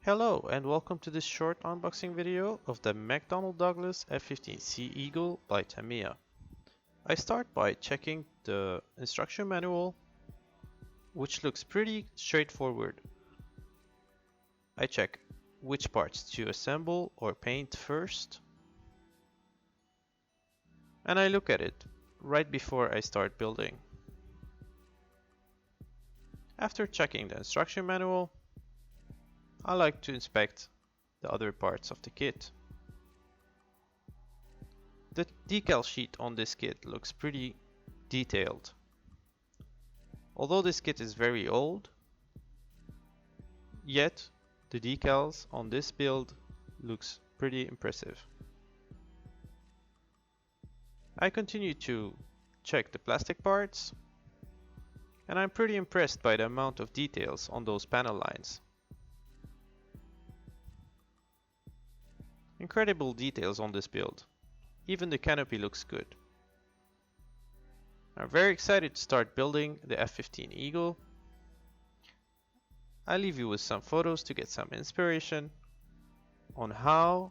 Hello and welcome to this short unboxing video of the McDonnell Douglas F-15C EAGLE by Tamiya. I start by checking the instruction manual, which looks pretty straightforward. I check which parts to assemble or paint first, and I look at it right before I start building. After checking the instruction manual, I like to inspect the other parts of the kit. The decal sheet on this kit looks pretty detailed. Although this kit is very old, yet the decals on this build looks pretty impressive. I continue to check the plastic parts, and I'm pretty impressed by the amount of details on those panel lines. Incredible details on this build. Even the canopy looks good. I'm very excited to start building the F-15 Eagle. I'll leave you with some photos to get some inspiration on how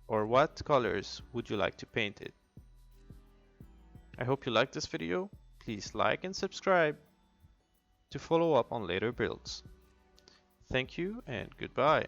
or what colors would you like to paint it. I hope you liked this video. Please like and subscribe to follow up on later builds. Thank you and goodbye.